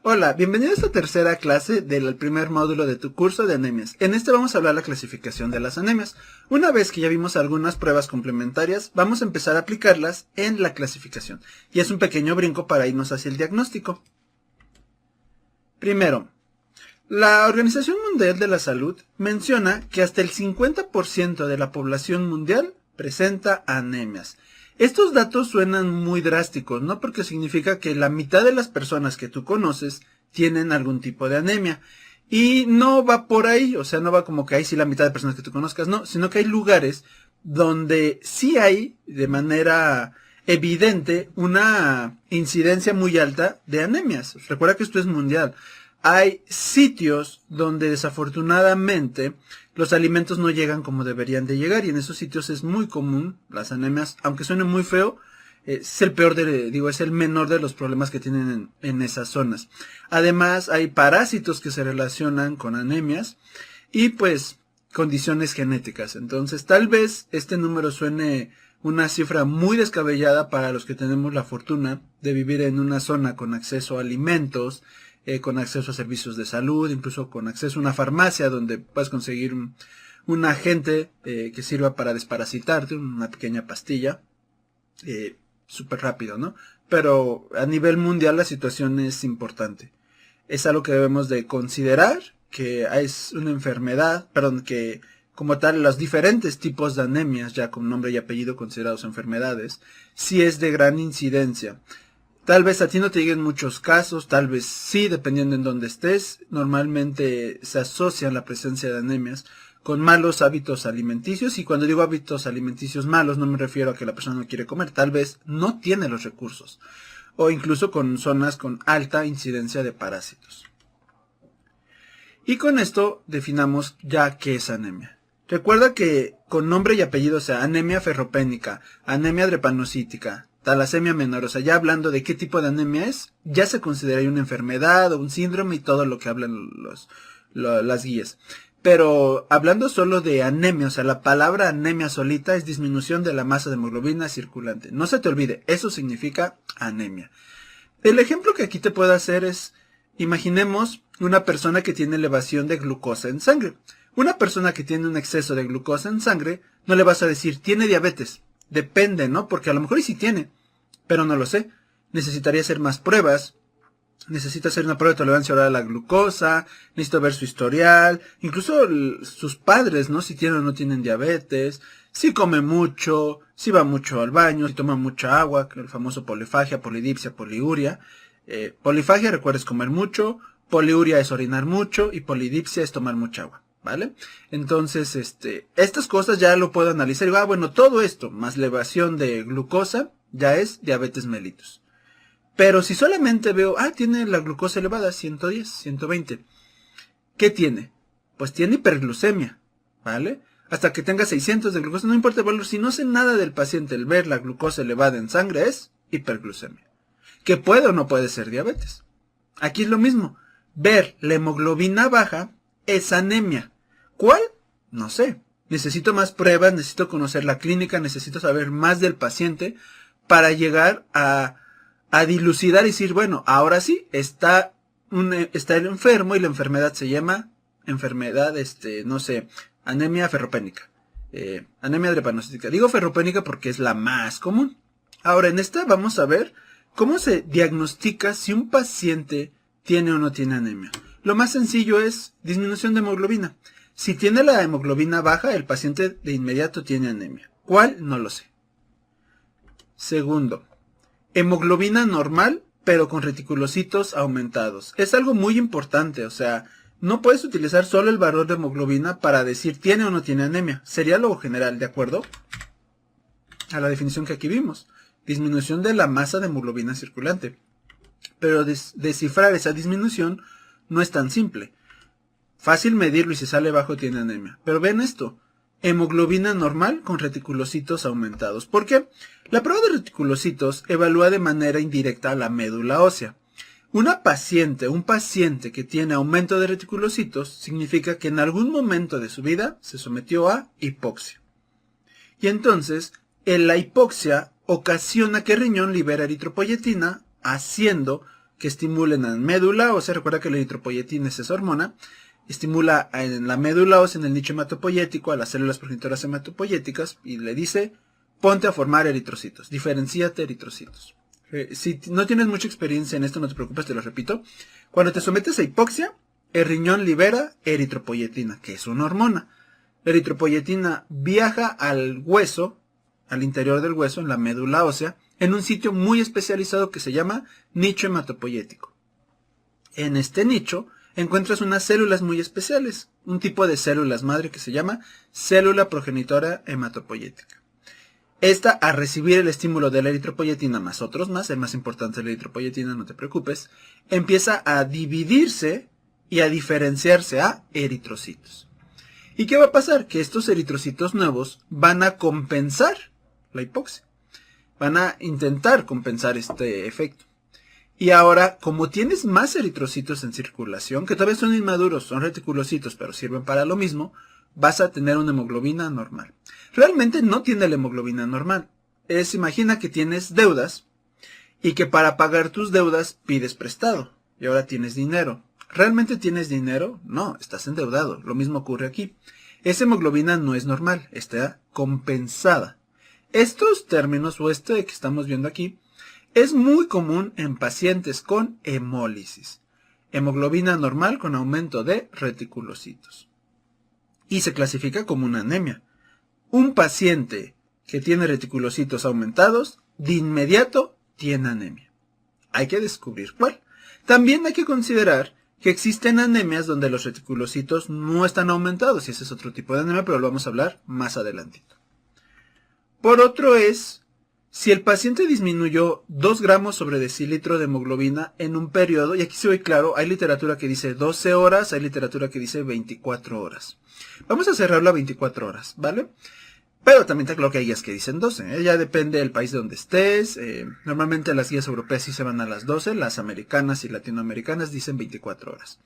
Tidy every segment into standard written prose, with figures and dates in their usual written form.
Hola, bienvenido a esta tercera clase del primer módulo de tu curso de anemias. En este vamos a hablar de la clasificación de las anemias. Una vez que ya vimos algunas pruebas complementarias, vamos a empezar a aplicarlas en la clasificación. Y es un pequeño brinco para irnos hacia el diagnóstico. Primero, la Organización Mundial de la Salud menciona que hasta el 50% de la población mundial presenta anemias. Estos datos suenan muy drásticos, ¿no? Porque significa que la mitad de las personas que tú conoces tienen algún tipo de anemia. Y no va por ahí, o sea, no va como que hay sí la mitad de personas que tú conozcas, no, sino que hay lugares donde sí hay de manera evidente una incidencia muy alta de anemias. Recuerda que esto es mundial. Hay sitios donde desafortunadamente los alimentos no llegan como deberían de llegar y en esos sitios es muy común las anemias, aunque suene muy feo, es el peor es el menor de los problemas que tienen en esas zonas. Además hay parásitos que se relacionan con anemias y pues condiciones genéticas. Entonces tal vez este número suene una cifra muy descabellada para los que tenemos la fortuna de vivir en una zona con acceso a alimentos, con acceso a servicios de salud, incluso con acceso a una farmacia donde puedes conseguir un agente que sirva para desparasitarte, una pequeña pastilla, súper rápido, ¿no? Pero a nivel mundial la situación es importante. Es algo que debemos de considerar, que es una enfermedad, perdón, que como tal los diferentes tipos de anemias, ya con nombre y apellido considerados enfermedades, sí es de gran incidencia. Tal vez a ti no te lleguen muchos casos, tal vez sí, dependiendo en dónde estés. Normalmente se asocia la presencia de anemias con malos hábitos alimenticios, y cuando digo hábitos alimenticios malos no me refiero a que la persona no quiere comer, tal vez no tiene los recursos, o incluso con zonas con alta incidencia de parásitos. Y con esto definamos ya qué es anemia. Recuerda que con nombre y apellido, o sea, anemia ferropénica, anemia drepanocítica, talasemia menor, o sea, ya hablando de qué tipo de anemia es, ya se considera una enfermedad o un síndrome y todo lo que hablan las guías. Pero hablando solo de anemia, o sea, la palabra anemia solita es disminución de la masa de hemoglobina circulante. No se te olvide, eso significa anemia. El ejemplo que aquí te puedo hacer es, imaginemos una persona que tiene elevación de glucosa en sangre. Una persona que tiene un exceso de glucosa en sangre, no le vas a decir, tiene diabetes. Depende, ¿no? Porque a lo mejor sí tiene, pero no lo sé. Necesitaría hacer más pruebas. Necesita hacer una prueba de tolerancia oral a la glucosa, necesito ver su historial, incluso sus padres, ¿no? Si tienen o no tienen diabetes, si come mucho, si va mucho al baño, si toma mucha agua, el famoso polifagia, polidipsia, poliuria. Polifagia, recuerdes comer mucho, poliuria es orinar mucho y polidipsia es tomar mucha agua, ¿vale? Entonces, estas cosas ya lo puedo analizar y digo, bueno, todo esto, más elevación de glucosa, ya es diabetes mellitus. Pero si solamente veo, tiene la glucosa elevada, 110, 120. ¿Qué tiene? Pues tiene hiperglucemia, ¿vale? Hasta que tenga 600 de glucosa, no importa el valor, si no sé nada del paciente, el ver la glucosa elevada en sangre es hiperglucemia. Que puede o no puede ser diabetes. Aquí es lo mismo. Ver la hemoglobina baja es anemia. ¿Cuál? No sé. Necesito más pruebas, necesito conocer la clínica, necesito saber más del paciente para llegar a dilucidar y decir, bueno, ahora sí, está el enfermo y la enfermedad se llama enfermedad, no sé, anemia ferropénica, anemia drepanocítica. Digo ferropénica porque es la más común. Ahora, en esta vamos a ver cómo se diagnostica si un paciente tiene o no tiene anemia. Lo más sencillo es disminución de hemoglobina. Si tiene la hemoglobina baja, el paciente de inmediato tiene anemia. ¿Cuál? No lo sé. Segundo, hemoglobina normal, pero con reticulocitos aumentados. Es algo muy importante, o sea, no puedes utilizar solo el valor de hemoglobina para decir tiene o no tiene anemia. Sería lo general, ¿de acuerdo? A la definición que aquí vimos. Disminución de la masa de hemoglobina circulante. Pero descifrar esa disminución no es tan simple. Fácil medirlo y si sale bajo tiene anemia. Pero ven esto. Hemoglobina normal con reticulocitos aumentados. ¿Por qué? La prueba de reticulocitos evalúa de manera indirecta la médula ósea. Un paciente que tiene aumento de reticulocitos significa que en algún momento de su vida se sometió a hipoxia. Y entonces, la hipoxia ocasiona que el riñón libera eritropoyetina, haciendo que estimulen a la médula ósea. Recuerda que la eritropoyetina es esa hormona. Estimula en la médula ósea, en el nicho hematopoyético, a las células progenitoras hematopoyéticas y le dice, ponte a formar eritrocitos, diferenciate eritrocitos. Si no tienes mucha experiencia en esto, no te preocupes, te lo repito. Cuando te sometes a hipoxia, el riñón libera eritropoyetina, que es una hormona. La eritropoyetina viaja al hueso, al interior del hueso, en la médula ósea, en un sitio muy especializado que se llama nicho hematopoyético. En este nicho encuentras unas células muy especiales, un tipo de células madre que se llama célula progenitora hematopoyética. Esta, al recibir el estímulo de la eritropoyetina más otros más, el más importante es la eritropoyetina, no te preocupes, empieza a dividirse y a diferenciarse a eritrocitos. ¿Y qué va a pasar? Que estos eritrocitos nuevos van a compensar la hipoxia. Van a intentar compensar este efecto. Y ahora, como tienes más eritrocitos en circulación, que todavía son inmaduros, son reticulocitos, pero sirven para lo mismo, vas a tener una hemoglobina normal. Realmente no tiene la hemoglobina normal. Imagina que tienes deudas y que para pagar tus deudas pides prestado. Y ahora tienes dinero. ¿Realmente tienes dinero? No, estás endeudado. Lo mismo ocurre aquí. Esa hemoglobina no es normal, está compensada. Estos términos, o este que estamos viendo aquí, es muy común en pacientes con hemólisis. Hemoglobina normal con aumento de reticulocitos. Y se clasifica como una anemia. Un paciente que tiene reticulocitos aumentados, de inmediato tiene anemia. Hay que descubrir cuál. También hay que considerar que existen anemias donde los reticulocitos no están aumentados, y ese es otro tipo de anemia, pero lo vamos a hablar más adelantito. Por otro es, si el paciente disminuyó 2 gramos sobre decilitro de hemoglobina en un periodo, y aquí se ve claro, hay literatura que dice 12 horas, hay literatura que dice 24 horas. Vamos a cerrarlo a 24 horas, ¿vale? Pero también está claro que hay guías que dicen 12, ya depende del país de donde estés. Normalmente las guías europeas sí se van a las 12, las americanas y latinoamericanas dicen 24 horas.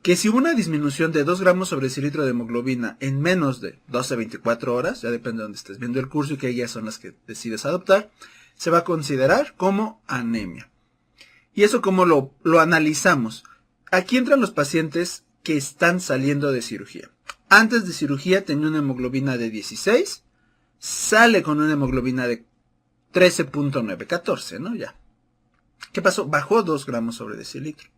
Que si hubo una disminución de 2 gramos sobre decilitro de hemoglobina en menos de 12-24 horas, ya depende de donde estés viendo el curso y qué guías son las que decides adoptar, se va a considerar como anemia. ¿Y eso cómo lo analizamos? Aquí entran los pacientes que están saliendo de cirugía. Antes de cirugía tenía una hemoglobina de 16, sale con una hemoglobina de 13.9, 14, ¿no? Ya. ¿Qué pasó? Bajó 2 gramos sobre decilitro.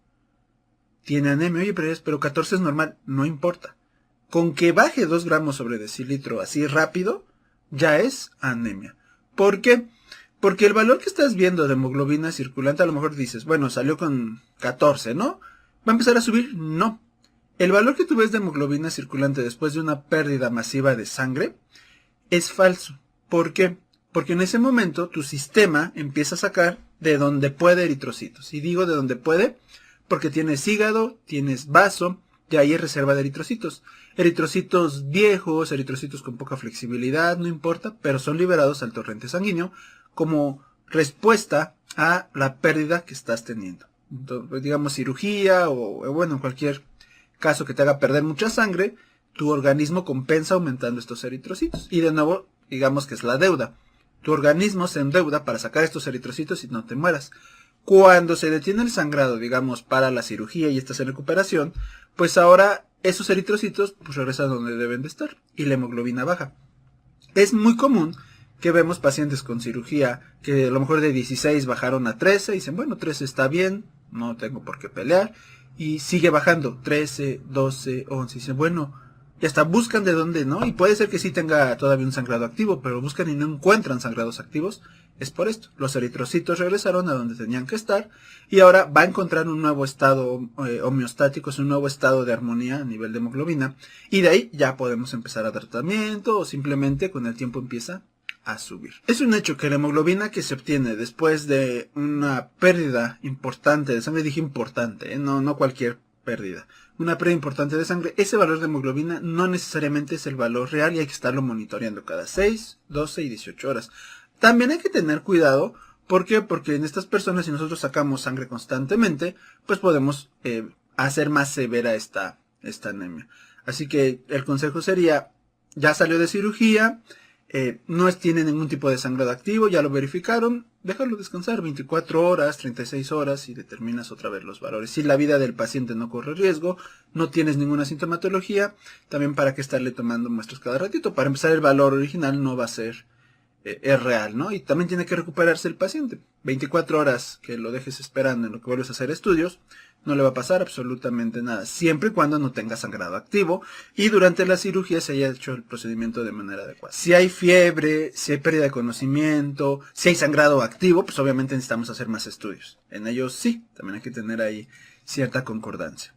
Tiene anemia. Oye, pero 14 es normal. No importa. Con que baje 2 gramos sobre decilitro así rápido, ya es anemia. ¿Por qué? Porque el valor que estás viendo de hemoglobina circulante, a lo mejor dices, bueno, salió con 14, ¿no? ¿Va a empezar a subir? No. El valor que tú ves de hemoglobina circulante después de una pérdida masiva de sangre es falso. ¿Por qué? Porque en ese momento tu sistema empieza a sacar de donde puede eritrocitos. Y digo de donde puede porque tienes hígado, tienes vaso, y ahí hay reserva de eritrocitos. Eritrocitos viejos, eritrocitos con poca flexibilidad, no importa, pero son liberados al torrente sanguíneo como respuesta a la pérdida que estás teniendo. Entonces, digamos cirugía o bueno, cualquier caso que te haga perder mucha sangre, tu organismo compensa aumentando estos eritrocitos. Y de nuevo, digamos que es la deuda. Tu organismo se endeuda para sacar estos eritrocitos y no te mueras. Cuando se detiene el sangrado, digamos, para la cirugía y estás en recuperación, pues ahora esos eritrocitos pues regresan donde deben de estar y la hemoglobina baja. Es muy común que vemos pacientes con cirugía que a lo mejor de 16 bajaron a 13 y dicen, bueno, 13 está bien, no tengo por qué pelear. Y sigue bajando, 13, 12, 11, y dicen, bueno, y hasta buscan de dónde, ¿no? Y puede ser que sí tenga todavía un sangrado activo, pero buscan y no encuentran sangrados activos. Es por esto, los eritrocitos regresaron a donde tenían que estar y ahora va a encontrar un nuevo estado homeostático, es un nuevo estado de armonía a nivel de hemoglobina. Y de ahí ya podemos empezar a dar tratamiento o simplemente con el tiempo empieza a subir. Es un hecho que la hemoglobina que se obtiene después de una pérdida importante de sangre, dije importante, no cualquier pérdida, una pérdida importante de sangre, ese valor de hemoglobina no necesariamente es el valor real y hay que estarlo monitoreando cada 6, 12 y 18 horas. También hay que tener cuidado, ¿por qué? Porque en estas personas, si nosotros sacamos sangre constantemente, pues podemos hacer más severa esta anemia. Así que el consejo sería, ya salió de cirugía, tiene ningún tipo de sangrado activo, ya lo verificaron, déjalo descansar 24 horas, 36 horas y determinas otra vez los valores. Si la vida del paciente no corre riesgo, no tienes ninguna sintomatología, también para qué estarle tomando muestras cada ratito. Para empezar, el valor original no va a ser, es real, ¿no? Y también tiene que recuperarse el paciente. 24 horas que lo dejes esperando en lo que vuelves a hacer estudios, no le va a pasar absolutamente nada, siempre y cuando no tenga sangrado activo y durante la cirugía se haya hecho el procedimiento de manera adecuada. Si hay fiebre, si hay pérdida de conocimiento, si hay sangrado activo, pues obviamente necesitamos hacer más estudios. En ellos sí, también hay que tener ahí cierta concordancia.